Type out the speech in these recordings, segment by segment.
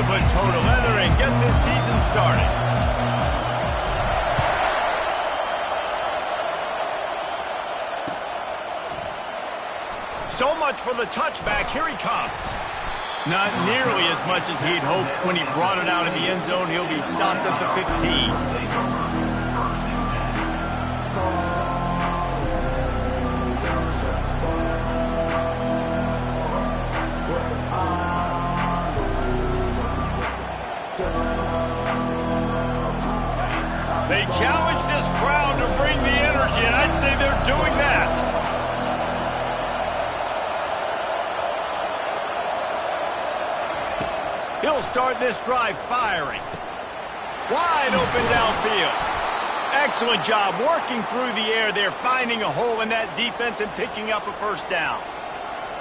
to put toe to leather and get this season started. So much for the touchback. Here he comes. Not nearly as much as he'd hoped when he brought it out of the end zone. He'll be stopped at the 15. They challenge this crowd to bring the energy, and I'd say they're doing that. He'll start this drive firing. Wide open downfield. Excellent job working through the air there, finding a hole in that defense and picking up a first down.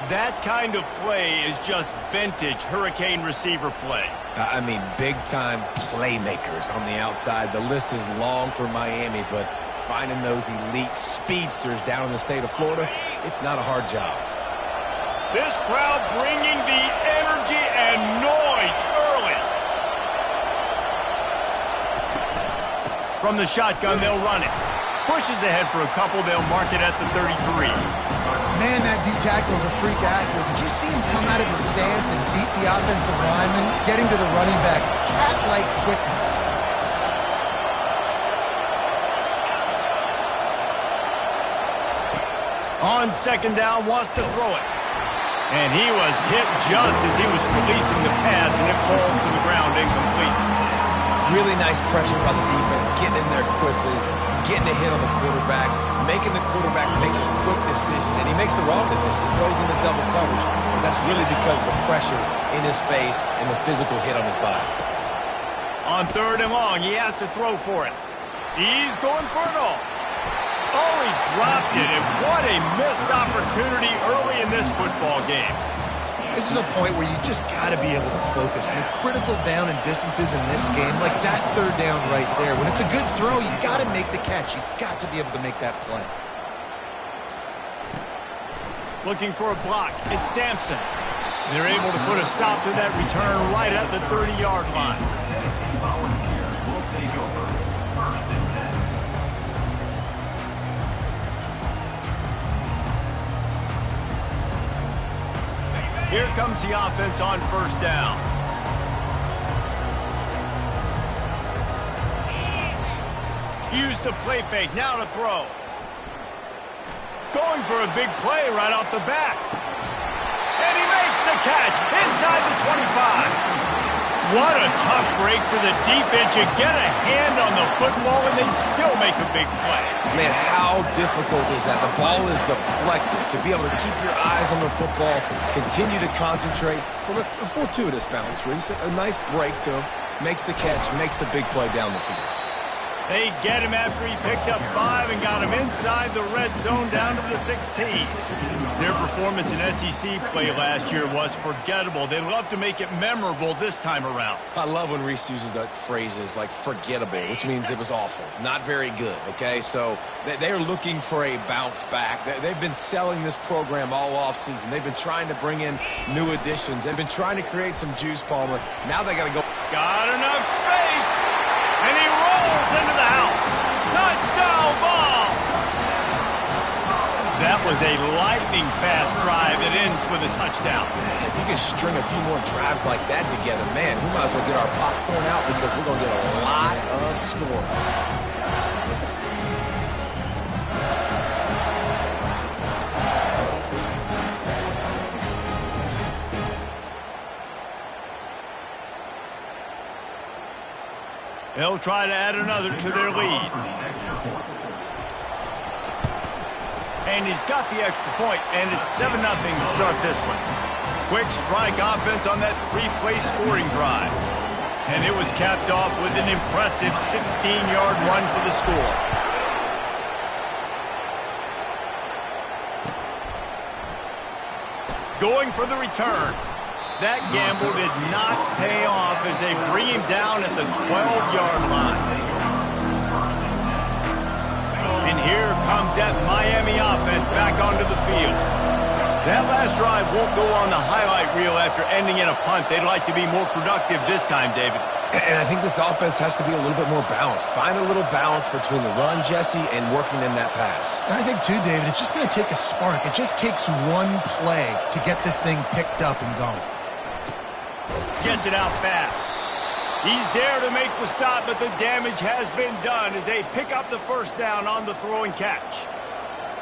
That kind of play is just vintage Hurricane receiver play. I mean, big-time playmakers on the outside. The list is long for Miami, but finding those elite speedsters down in the state of Florida, it's not a hard job. This crowd bringing the energy and noise early. From the shotgun, they'll run it. Pushes ahead for a couple. They'll mark it at the 33. Man, that D tackle is a freak athlete. Did you see him come out of the stance and beat the offensive lineman, getting to the running back? Cat-like quickness. On second down, wants to throw it. And he was hit just as he was releasing the pass, and it falls to the ground incomplete. Really nice pressure by the defense, getting in there quickly, getting a hit on the quarterback, making the quarterback make a quick decision, and he makes the wrong decision. He throws into double coverage, and that's really because of the pressure in his face and the physical hit on his body. On third and long, he has to throw for it. He's going for it all. Oh, he dropped it, and what a missed opportunity early in this football game. This is a point where you just got to be able to focus. The critical down and distances in this game, like that third down right there. When it's a good throw, you got to make the catch. You've got to be able to make that play. Looking for a block. It's Sampson. They're able to put a stop to that return right at the 30-yard line. Here comes the offense on first down. Used the play fake, now to throw. Going for a big play right off the bat. And he makes the catch inside the 25. What a tough break for the defense. You get a hand on the football and they still make a big play. Man, how difficult is that? The ball is deflected. To be able to keep your eyes on the football, continue to concentrate from a fortuitous bounce, Reese. A nice break to him. Makes the catch, makes the big play down the field. They get him after he picked up 5 and got him inside the red zone down to the 16. Their performance in SEC play last year was forgettable. They'd love to make it memorable this time around. I love when Reese uses that phrases like forgettable, which means it was awful, not very good, okay? So they're looking for a bounce back. They've been selling this program all offseason. They've been trying to bring in new additions. They've been trying to create some juice, Palmer. Now they got to go. Got enough space, and he rolls into the house. Touchdown ball. That was a lightning-fast drive that ends with a touchdown. If you can string a few more drives like that together, man, we might as well get our popcorn out because we're going to get a lot of scoring. They'll try to add another to their lead. And he's got the extra point, and it's 7-0 to start this one. Quick strike offense on that 3-play scoring drive. And it was capped off with an impressive 16-yard run for the score. Going for the return. That gamble did not pay off as they bring him down at the 12-yard line. And here comes that Miami offense back onto the field. That last drive won't go on the highlight reel after ending in a punt. They'd like to be more productive this time, David. And I think this offense has to be a little bit more balanced. Find a little balance between the run, Jesse, and working in that pass. And I think, too, David, it's just going to take a spark. It just takes one play to get this thing picked up and going. Gets it out fast. He's there to make the stop, but the damage has been done as they pick up the first down on the throw and catch.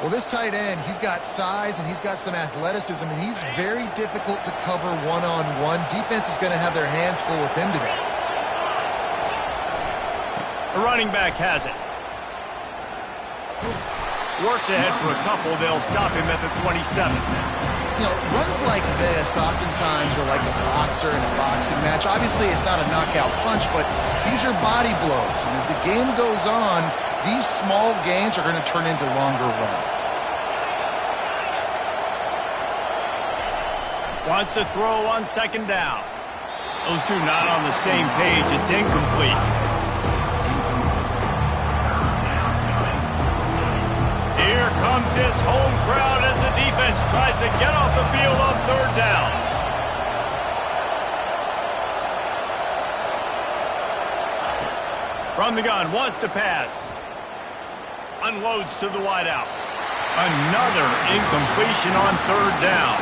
Well, this tight end, he's got size and he's got some athleticism, and he's very difficult to cover one-on-one. Defense is going to have their hands full with him today. The running back has it. Works ahead for a couple. They'll stop him at the 27. You know, runs like this oftentimes are like a boxer in a boxing match. Obviously, it's not a knockout punch, but these are body blows. And as the game goes on, these small gains are going to turn into longer runs. Wants to throw on second down. Those two not on the same page. It's incomplete. Here comes this home crowd as the defense tries to get off the field on third down. From the gun, wants to pass. Unloads to the wideout. Another incompletion on third down.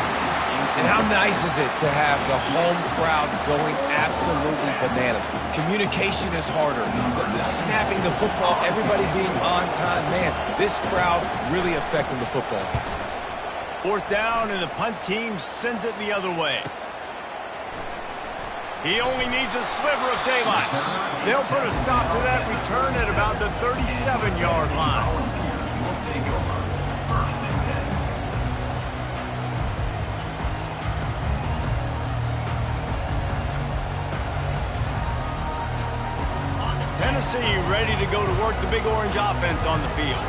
And how nice is it to have the home crowd going absolutely bananas? Communication is harder. The snapping the football, everybody being on time. Man, this crowd really affecting the football. Fourth down, and the punt team sends it the other way. He only needs a sliver of daylight. They'll put a stop to that return at about the 37-yard line. Tennessee ready to go to work the Big Orange offense on the field.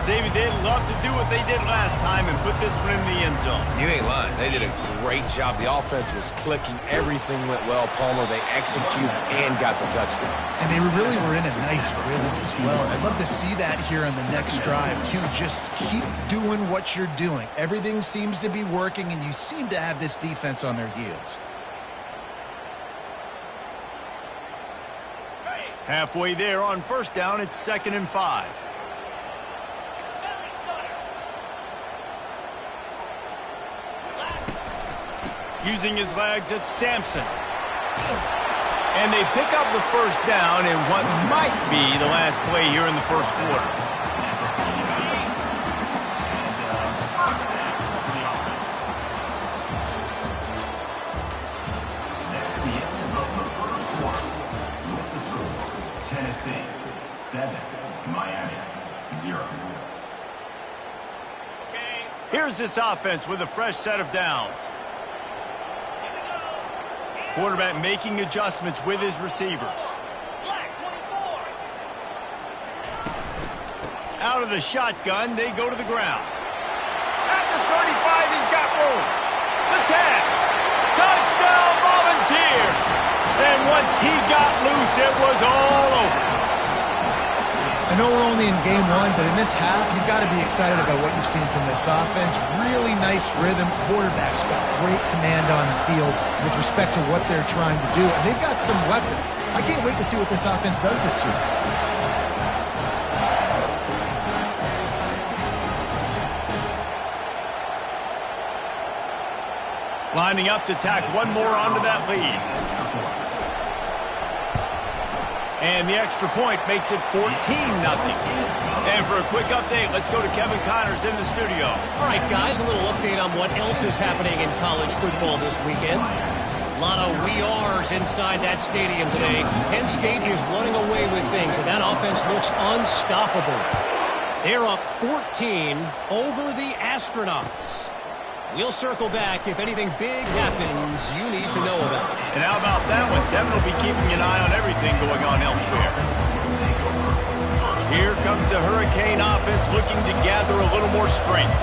David, they'd love to do what they did last time and put this one in the end zone. You ain't lying. They did a great job. The offense was clicking. Everything went well. Palmer, they executed and got the touchdown. And they really were in a nice rhythm as well. I'd love to see that here on the next drive, too. Just keep doing what you're doing. Everything seems to be working, and you seem to have this defense on their heels. Halfway there on first down, it's 2nd and 5. Using his legs, it's Sampson. And they pick up the first down in what might be the last play here in the first quarter. Tennessee 7, Miami 0. Here's this offense with a fresh set of downs. Quarterback making adjustments with his receivers. Out of the shotgun, they go to the ground. At the 35, he's got room. The 10. Touchdown, Volunteers. And once he got loose, it was all over. I know we're only in game one, but in this half, you've got to be excited about what you've seen from this offense. Really nice rhythm. Quarterback's got great command on the field with respect to what they're trying to do. And they've got some weapons. I can't wait to see what this offense does this year. Lining up to tack one more onto that lead. And the extra point makes it 14-0. And for a quick update, let's go to Kevin Connors in the studio. All right, guys, a little update on what else is happening in college football this weekend. A lot of we are's inside that stadium today. Penn State is running away with things, and that offense looks unstoppable. They're up 14 over the Astronauts. We'll circle back. If anything big happens, you need to know about it. And how about that one? Devin will be keeping an eye on everything going on elsewhere. Here comes the Hurricane offense looking to gather a little more strength.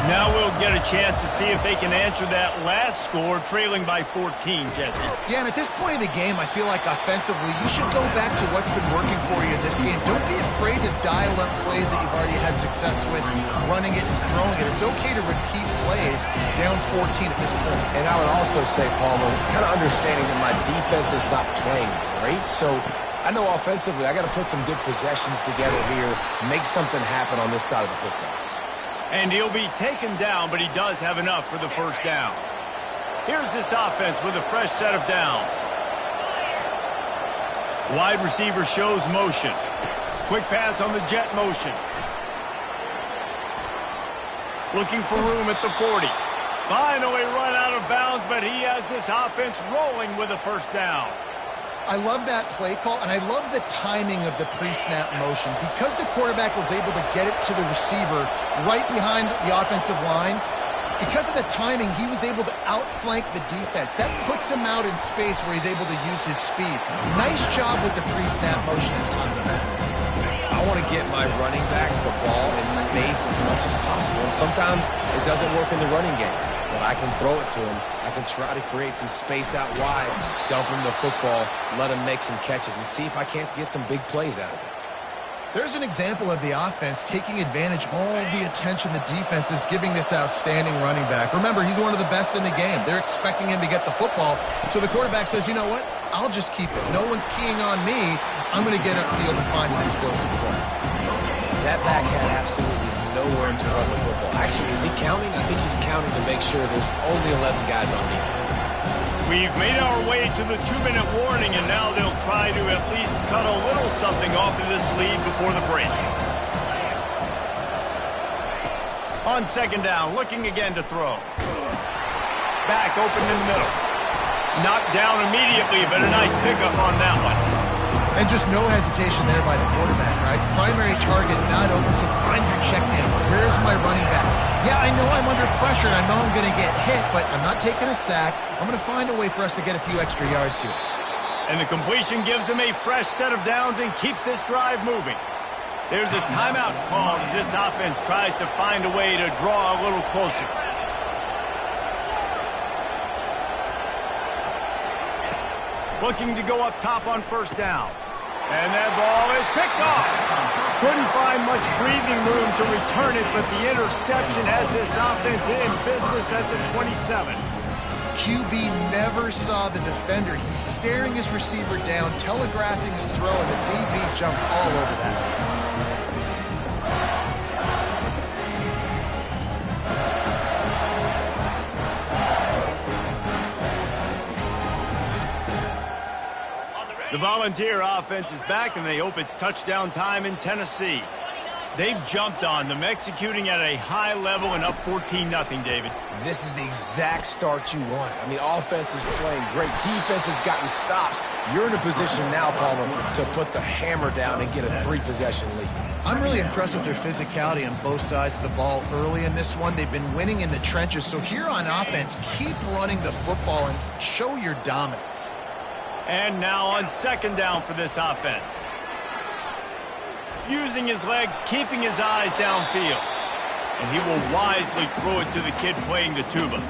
Now we'll get a chance to see if they can answer that last score, trailing by 14, Jesse. Yeah, and at this point of the game, I feel like offensively, you should go back to what's been working for you in this game. Don't be afraid to dial up plays that you've already had success with, running it and throwing it. It's okay to repeat plays down 14 at this point. And I would also say, Palmer, kind of understanding that my defense is not playing great, so I know offensively I got to put some good possessions together here, make something happen on this side of the football. And he'll be taken down, but he does have enough for the first down. Here's this offense with a fresh set of downs. Wide receiver shows motion. Quick pass on the jet motion. Looking for room at the 40. Finally run out of bounds, but he has this offense rolling with a first down. I love that play call, and I love the timing of the pre-snap motion. Because the quarterback was able to get it to the receiver right behind the offensive line, because of the timing, he was able to outflank the defense. That puts him out in space where he's able to use his speed. Nice job with the pre-snap motion and timing. I want to get my running backs the ball in space as much as possible, and sometimes it doesn't work in the running game. But I can throw it to him. I can try to create some space out wide, dump him the football, let him make some catches, and see if I can't get some big plays out of it. There's an example of the offense taking advantage of all the attention the defense is giving this outstanding running back. Remember, he's one of the best in the game. They're expecting him to get the football, so the quarterback says, you know what? I'll just keep it. No one's keying on me. I'm going to get upfield and find an explosive play. That back had absolutely nowhere to run the football. Actually, is he counting? I think he's counting to make sure there's only 11 guys on defense. We've made our way to the 2-minute warning, and now they'll try to at least cut a little something off of this lead before the break. On second down, looking again to throw. Back open in the middle. Knocked down immediately, but a nice pickup on that one. And just no hesitation there by the quarterback, right? Primary target not open, so find your check down. Where's my running back? Yeah, I know I'm under pressure, and I know I'm going to get hit, but I'm not taking a sack. I'm going to find a way for us to get a few extra yards here. And the completion gives him a fresh set of downs and keeps this drive moving. There's a timeout called as this offense tries to find a way to draw a little closer. Looking to go up top on first down. And that ball is picked off. Couldn't find much breathing room to return it, but the interception has this offense in business at the 27. QB never saw the defender. He's staring his receiver down, telegraphing his throw, and the DB jumped all over that. The Volunteer offense is back, and they hope it's touchdown time in Tennessee. They've jumped on them, executing at a high level and up 14-0, David. This is the exact start you want. I mean, offense is playing great. Defense has gotten stops. You're in a position now, Palmer, to put the hammer down and get a 3-possession lead. I'm really impressed with their physicality on both sides of the ball early in this one. They've been winning in the trenches. So here on offense, keep running the football and show your dominance. And now on second down for this offense. Using his legs, keeping his eyes downfield. And he will wisely throw it to the kid playing the tuba.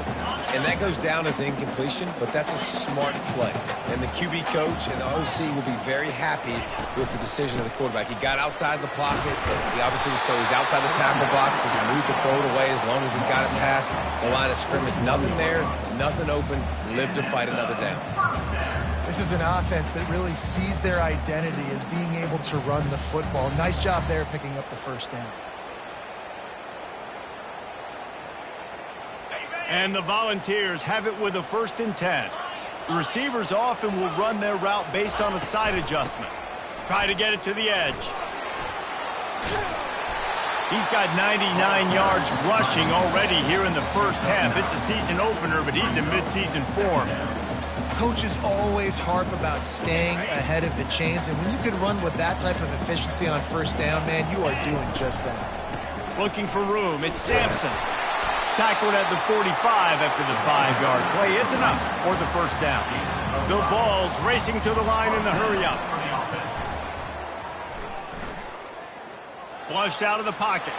And that goes down as incompletion, but that's a smart play. And the QB coach and the OC will be very happy with the decision of the quarterback. He got outside the pocket. He obviously so he's outside the tackle box as he moved to throw it away as long as he got it past the line of scrimmage. Nothing there, nothing open. Live to fight another down. This is an offense that really sees their identity as being able to run the football. Nice job there picking up the first down. And the Volunteers have it with a 1st and 10. The receivers often will run their route based on a side adjustment. Try to get it to the edge. He's got 99 yards rushing already here in the first half. It's a season opener, but he's in midseason form. Coaches always harp about staying ahead of the chains, and when you can run with that type of efficiency on first down, man, you are doing just that. Looking for room. It's Sampson. Tackled at the 45 after the 5-yard play. It's enough for the first down. The Vols racing to the line in the hurry-up. Flushed out of the pocket.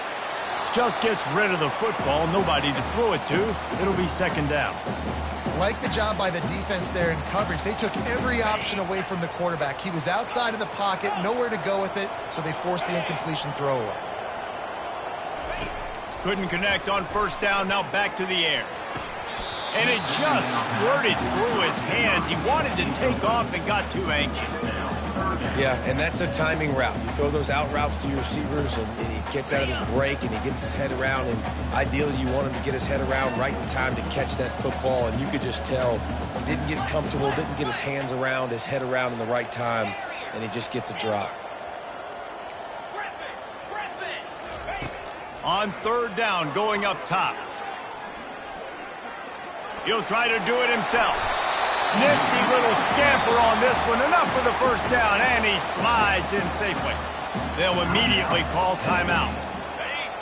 just gets rid of the football, nobody to throw it to. It'll be second down. Like the job by the defense there in coverage. They took every option away from the quarterback. He was outside of the pocket, nowhere to go with it, so they forced the incompletion throwaway. Couldn't connect on first down, now back to the air. And it just squirted through his hands. He wanted to take off and got too anxious. Yeah, and that's a timing route. You throw those out routes to your receivers, and he gets out of his break, and he gets his head around, and ideally you want him to get his head around right in time to catch that football, and you could just tell he didn't get comfortable, didn't get his hands around, his head around in the right time, and he just gets a drop. On third down, going up top. He'll try to do it himself. Nifty little scamper on this one. Enough for the first down, and he slides in safely. They'll immediately call timeout.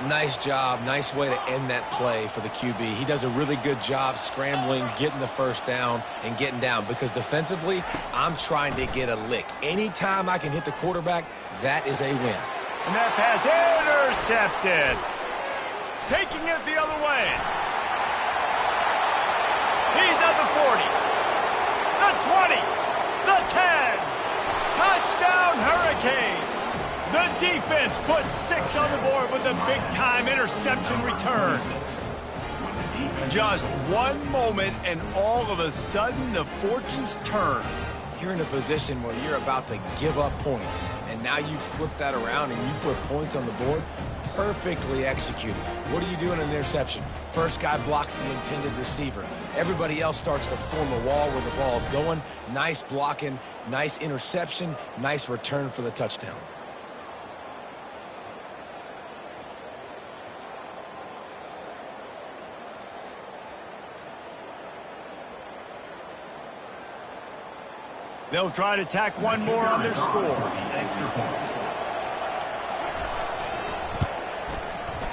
Nice job. Nice way to end that play for the QB. He does a really good job scrambling, getting the first down, and getting down. Because defensively, I'm trying to get a lick. Anytime I can hit the quarterback, that is a win. And that pass intercepted. Taking it the other way. He's at the 40. The 20. The 10. Touchdown, Hurricanes. The defense puts 6 on the board with a big-time interception return. Just one moment, and all of a sudden, the fortunes turn. You're in a position where you're about to give up points, and now you flip that around and you put points on the board. Perfectly executed. What do you do in an interception? First guy blocks the intended receiver. Everybody else starts to form a wall where the ball's going. Nice blocking, nice interception, nice return for the touchdown. They'll try to tack one more on their score.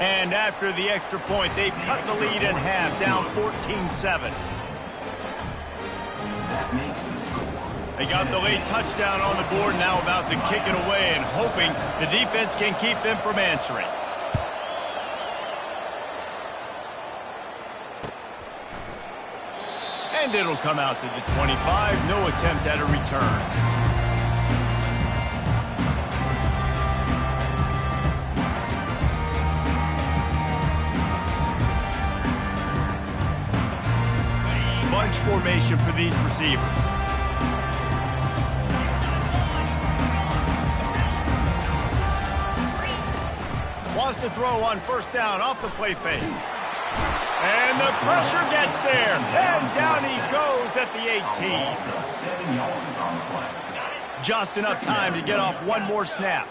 And after the extra point, they've cut the lead in half, down 14-7. They got the late touchdown on the board, now about to kick it away and hoping the defense can keep them from answering. And it'll come out to the 25, no attempt at a return. Bunch formation for these receivers. Wants to throw on first down off the play fake. And the pressure gets there. And down he goes at the 18. Just enough time to get off one more snap.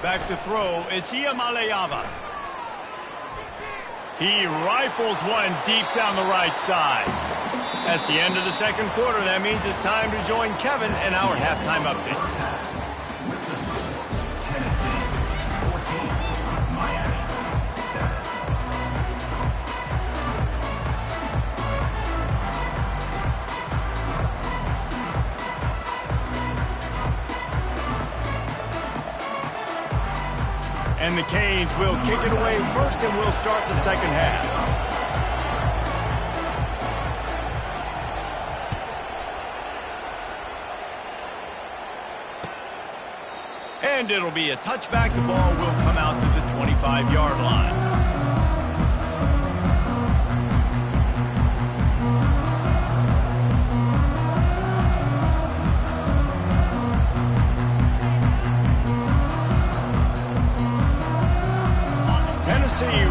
Back to throw, it's Ncaa. He rifles one deep down the right side. That's the end of the second quarter. That means it's time to join Kevin in our halftime update. And the Canes will kick it away first, and we'll start the second half. And it'll be a touchback. The ball will come out to the 25-yard line.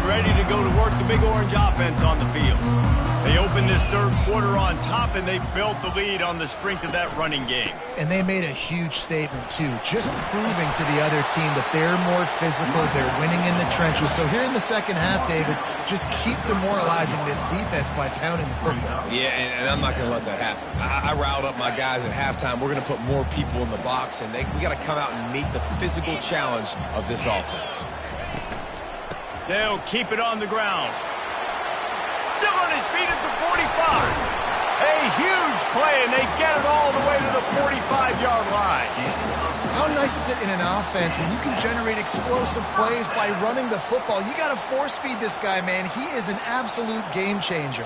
Ready to go to work the Big Orange offense on the field. They opened this third quarter on top, and they built the lead on the strength of that running game. And they made a huge statement, too, just proving to the other team that they're more physical, they're winning in the trenches. So here in the second half, David, just keep demoralizing this defense by pounding the football. Yeah, and I'm not going to let that happen. I riled up my guys at halftime. We're going to put more people in the box, and we got to come out and meet the physical challenge of this offense. They'll keep it on the ground. Still on his feet at the 45. A huge play, and they get it all the way to the 45-yard line. How nice is it in an offense when you can generate explosive plays by running the football? You got to force feed this guy, man. He is an absolute game changer.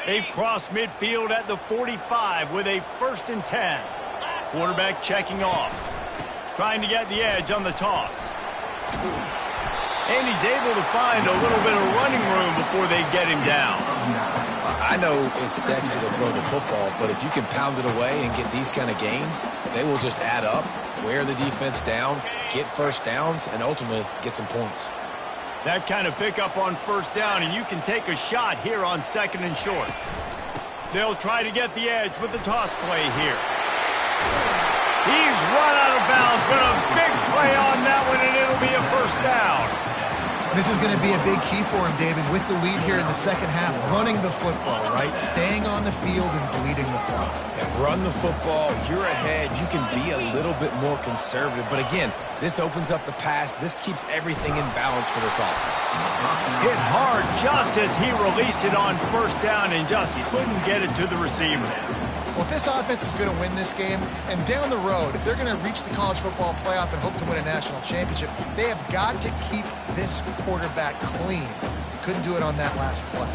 They've crossed midfield at the 45 with a 1st and 10. Quarterback checking off. Trying to get the edge on the toss. And he's able to find a little bit of running room before they get him down. I know it's sexy to throw the football, but if you can pound it away and get these kind of gains, they will just add up, wear the defense down, get first downs, and ultimately get some points. That kind of pickup on 1st down, and you can take a shot here on 2nd and short. They'll try to get the edge with the toss play here. He's run out of bounds, but a big play on that one, and it'll be a 1st down. This is going to be a big key for him, David, with the lead here in the 2nd half, running the football, right? Staying on the field and bleeding the clock. And run the football, you're ahead, you can be a little bit more conservative. But again, this opens up the pass. This keeps everything in balance for this offense. Hit hard just as he released it on 1st down and just couldn't get it to the receiver. Well, if this offense is going to win this game, and down the road, if they're going to reach the college football playoff and hope to win a national championship, they have got to keep this quarterback clean. Couldn't do it on that last play.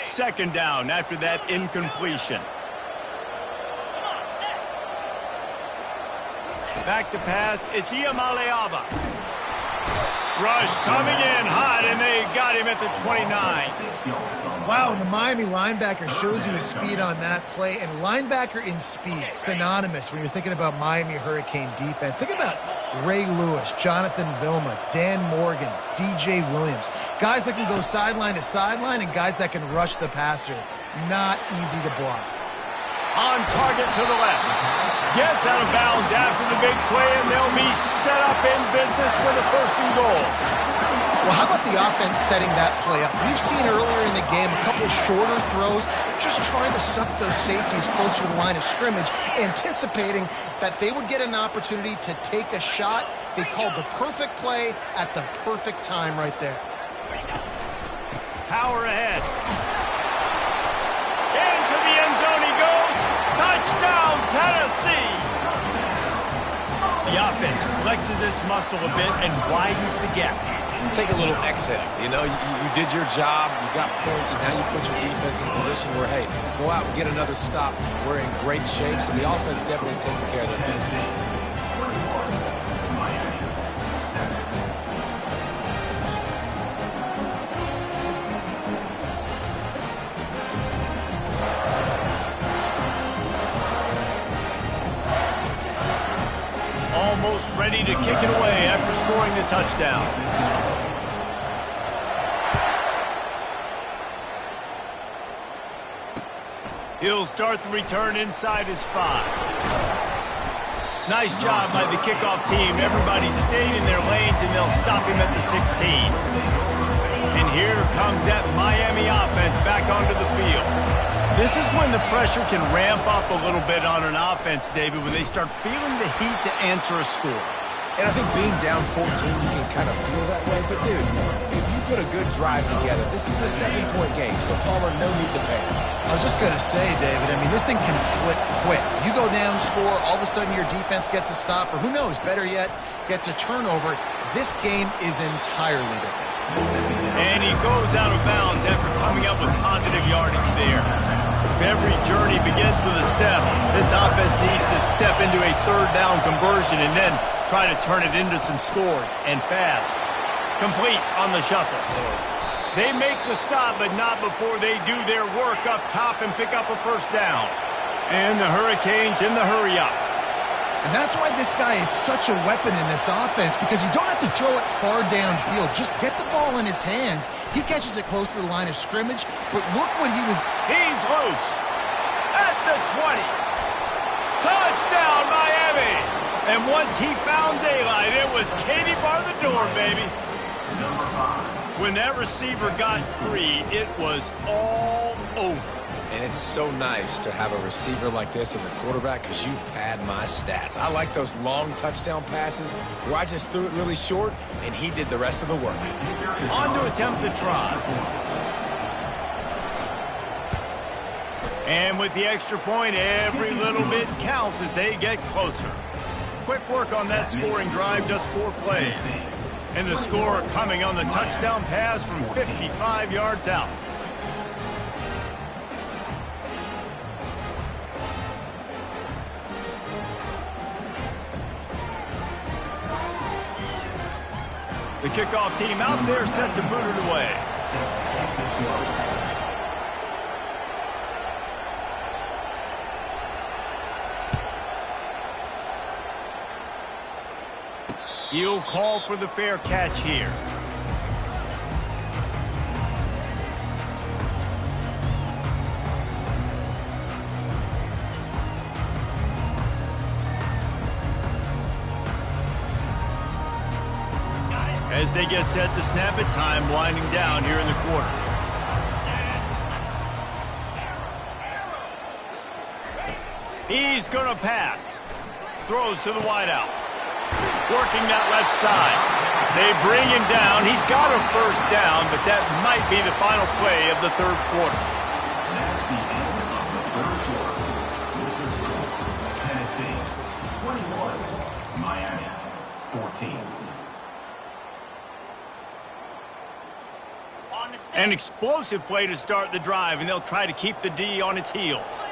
2nd down after that incompletion. Back to pass, it's Iamaleava. Rush coming in hot, and they got him at the 29. Wow, the Miami linebacker shows you his speed on that play, and linebacker in speed, synonymous when you're thinking about Miami Hurricane defense. Think about Ray Lewis, Jonathan Vilma, Dan Morgan, DJ Williams. Guys that can go sideline to sideline and guys that can rush the passer. Not easy to block. On target to the left. Gets out of bounds after the big play, and they'll be set up in business with a 1st and goal. Well, how about the offense setting that play up? We've seen earlier in the game a couple of shorter throws, just trying to suck those safeties closer to the line of scrimmage, anticipating that they would get an opportunity to take a shot. They called the perfect play at the perfect time right there. Power ahead. Into the end zone he goes. Touchdown, Tennessee! The offense flexes its muscle a bit and widens the gap. Take a little exhale. You know, you did your job. You got points. Now you put your defense in a position where, hey, go out and get another stop. We're in great shape, so the offense definitely taking care of their business. Almost ready to kick it away after scoring the touchdown. He'll start the return inside his 5. Nice job by the kickoff team. Everybody stayed in their lanes, and they'll stop him at the 16. And here comes that Miami offense back onto the field. This is when the pressure can ramp up a little bit on an offense, David, when they start feeling the heat to answer a score. And I think being down 14, you can kind of feel that way. But, dude, if you put a good drive together, this is a 7-point game, so Palmer, no need to panic. I was just going to say, David, I mean, this thing can flip quick. You go down, score, all of a sudden your defense gets a stop, or who knows, better yet, gets a turnover. This game is entirely different. And he goes out of bounds after coming up with positive yardage there. If every journey begins with a step, this offense needs to step into a 3rd down conversion and then try to turn it into some scores, and fast. Complete on the shuffle. They make the stop, but not before they do their work up top and pick up a 1st down. And the Hurricanes in the hurry-up. And that's why this guy is such a weapon in this offense, because you don't have to throw it far downfield. Just get the ball in his hands. He catches it close to the line of scrimmage, but look what he was... He's loose at the 20. Touchdown, Miami! And once he found daylight, it was Katie bar the door, baby. When that receiver got free, it was all over. And it's so nice to have a receiver like this as a quarterback because you pad my stats. I like those long touchdown passes where I just threw it really short and he did the rest of the work. On to attempt the try. And with the extra point, every little bit counts as they get closer. Quick work on that scoring drive, just 4 plays. And the score coming on the touchdown pass from 55 yards out. The kickoff team out there set to boot it away. He'll call for the fair catch here. As they get set to snap it, time winding down here in the quarter. He's going to pass. Throws to the wideout. Working that left side. They bring him down. He's got a first down, but that might be the final play of the third quarter. That's the end of the third quarter. This is Tennessee 21, Miami 14. An explosive play to start the drive, and they'll try to keep the D on its heels.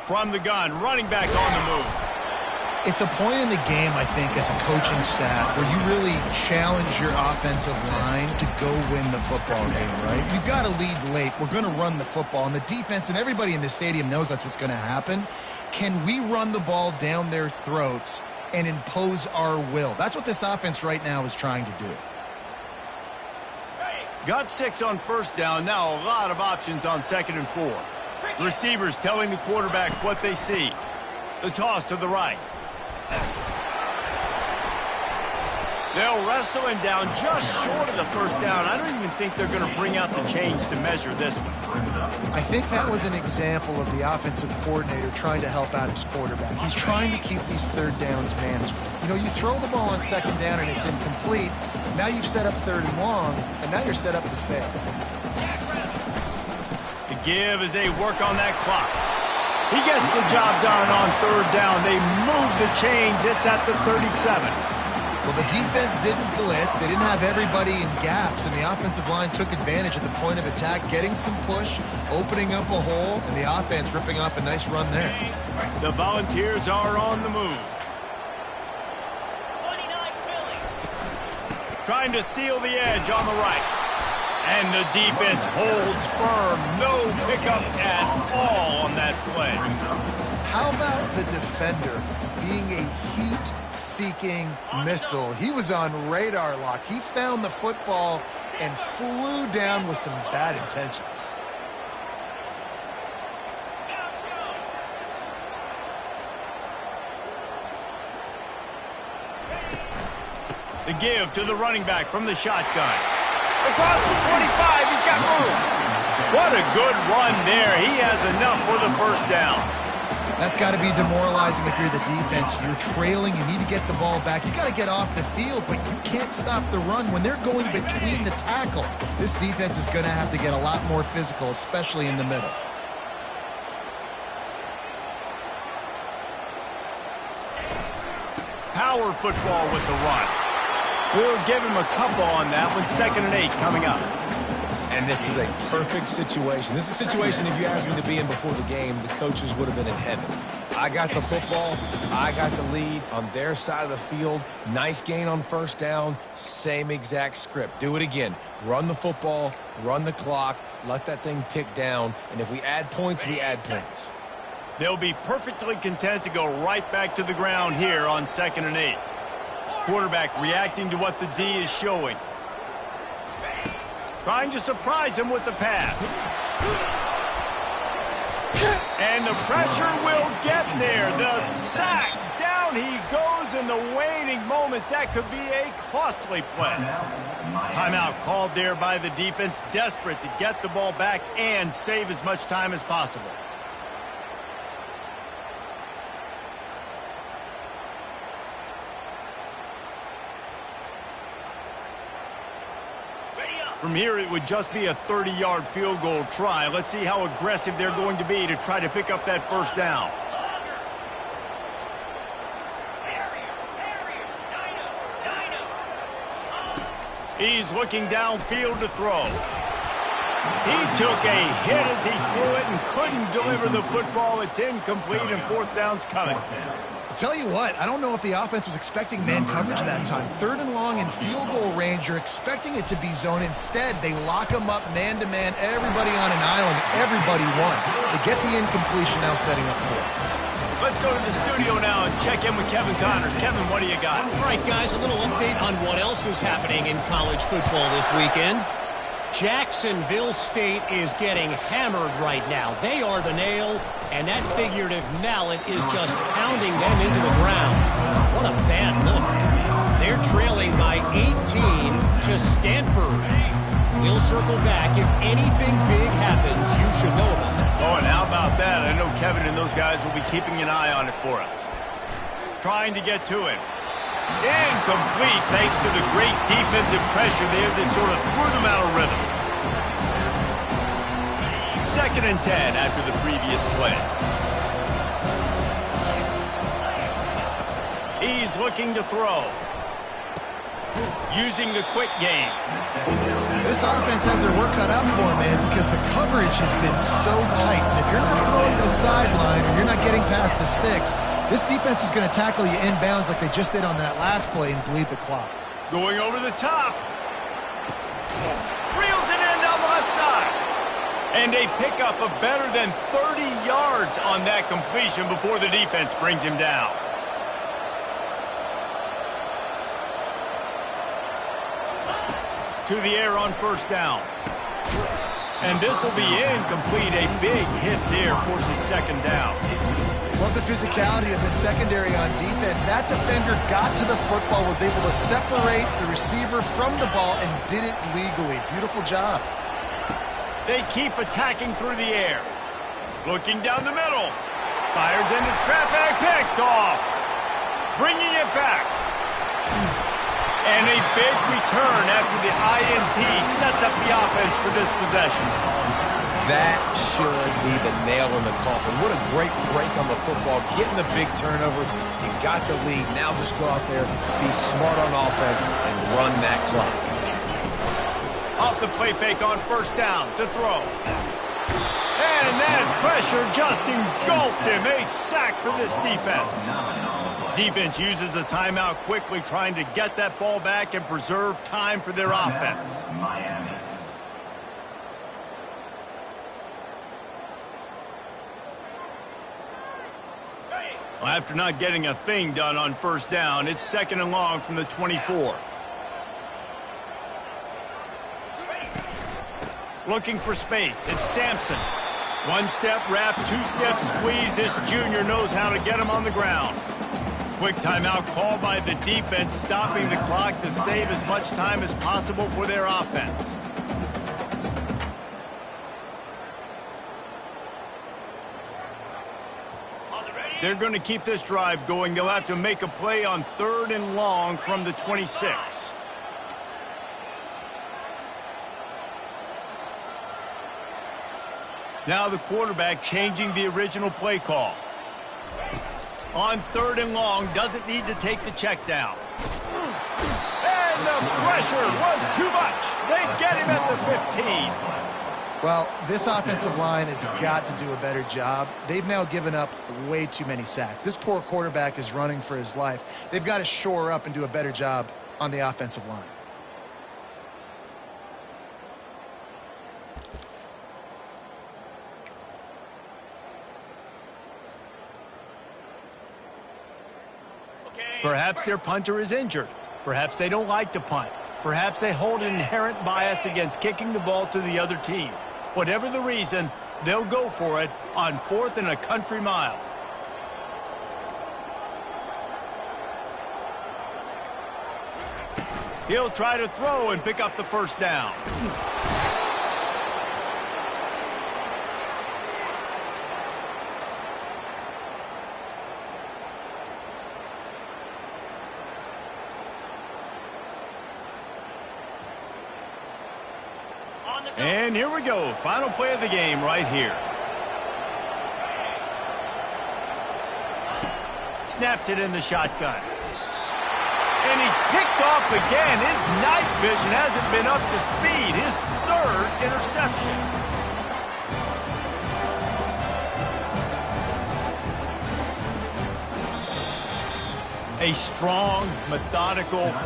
From the gun, running back on the move. It's a point in the game, I think, as a coaching staff where you really challenge your offensive line to go win the football game, right? You've got to lead late. We're going to run the football, and the defense and everybody in the stadium knows that's what's going to happen. Can we run the ball down their throats and impose our will? That's what this offense right now is trying to do. Got 6 on first down. Now a lot of options on 2nd and 4. Receivers telling the quarterback what they see. The toss to the right. They'll wrestle him down just short of the first down. I don't even think they're going to bring out the chains to measure this one. I think that was an example of the offensive coordinator trying to help out his quarterback. He's trying to keep these third downs manageable. You know, you throw the ball on 2nd down and it's incomplete. Now you've set up 3rd and long, and now you're set up to fail. The give as they work on that clock. He gets the job done on 3rd down. They move the chains. It's at the 37. Well, the defense didn't blitz. They didn't have everybody in gaps, and the offensive line took advantage at the point of attack, getting some push, opening up a hole, and the offense ripping off a nice run there. The Volunteers are on the move. Trying to seal the edge on the right. And the defense holds firm. No pickup at all on that play. How about the defender being a heat-seeking missile? He was on radar lock. He found the football and flew down with some bad intentions. The give to the running back from the shotgun. Across the 25, he's got room. What a good run there. He has enough for the first down. That's got to be demoralizing if you're the defense. You're trailing. You need to get the ball back. You got to get off the field, but you can't stop the run when they're going between the tackles. This defense is going to have to get a lot more physical, especially in the middle. Power football with the run. We'll give him a couple on that one. 2nd and 8 coming up. And this is a perfect situation. This is a situation, if you asked me to be in before the game, the coaches would have been in heaven. I got the football. I got the lead on their side of the field. Nice gain on first down. Same exact script. Do it again. Run the football. Run the clock. Let that thing tick down. And if we add points, we add points. They'll be perfectly content to go right back to the ground here on 2nd and 8. Quarterback reacting to what the D is showing. Trying to surprise him with the pass. And the pressure will get there. The sack. Down he goes in the waning moments. That could be a costly play. Timeout called there by the defense, desperate to get the ball back and save as much time as possible. From here, it would just be a 30-yard field goal try. Let's see how aggressive they're going to be to try to pick up that first down. He's looking downfield to throw. He took a hit as he threw it and couldn't deliver the football. It's incomplete, and fourth down's coming. I'll tell you what, I don't know if the offense was expecting man coverage that time. 3rd and long in field goal range, you're expecting it to be zone. Instead, they lock them up man-to-man, everybody on an island, everybody won. They get the incompletion now setting up for it. Let's go to the studio now and check in with Kevin Connors. Kevin, what do you got? All right, guys, a little update on what else is happening in college football this weekend. Jacksonville State is getting hammered right now. They are the nail, and that figurative mallet is just pounding them into the ground. What a bad look. They're trailing by 18 to Stanford. We'll circle back. If anything big happens, you should know about it. Oh, and how about that? I know Kevin and those guys will be keeping an eye on it for us. Trying to get to him. Incomplete thanks to the great defensive pressure there that sort of threw them out of rhythm. 2nd and 10 after the previous play. He's looking to throw. Using the quick game. This offense has their work cut out for them, man, because the coverage has been so tight. And if you're not throwing to the sideline or you're not getting past the sticks, this defense is going to tackle you inbounds like they just did on that last play and bleed the clock. Going over the top. Reels it in down the left side. And they pick up a better than 30 yards on that completion before the defense brings him down. To the air on first down. And this will be incomplete. A big hit there forces 2nd down. Love the physicality of the secondary on defense. That defender got to the football, was able to separate the receiver from the ball, and did it legally. Beautiful job. They keep attacking through the air. Looking down the middle. Fires into traffic. Picked off. Bringing it back. And a big return after the INT sets up the offense for this possession. That should be the nail in the coffin. What a great break on the football. Getting the big turnover. You got the lead. Now just go out there, be smart on offense, and run that clock. Off the play fake on first down to throw. And that pressure just engulfed him. A sack for this defense. Defense uses a timeout quickly, trying to get that ball back and preserve time for their offense. Miami. Well, after not getting a thing done on first down, it's 2nd and long from the 24. Looking for space. It's Sampson. 1-step wrap, 2-step squeeze. This junior knows how to get him on the ground. Quick timeout called by the defense, stopping the clock to save as much time as possible for their offense. They're going to keep this drive going. They'll have to make a play on 3rd and long from the 26. Now the quarterback changing the original play call. On 3rd and long, doesn't need to take the check down. And the pressure was too much. They get him at the 15. Well, this offensive line has got to do a better job. They've now given up way too many sacks. This poor quarterback is running for his life. They've got to shore up and do a better job on the offensive line. Perhaps their punter is injured. Perhaps they don't like to punt. Perhaps they hold an inherent bias against kicking the ball to the other team. Whatever the reason, they'll go for it on 4th and a country mile. He'll try to throw and pick up the first down. And here we go. Final play of the game right here. Snapped it in the shotgun. And he's picked off again. His night vision hasn't been up to speed. His third interception. A strong, methodical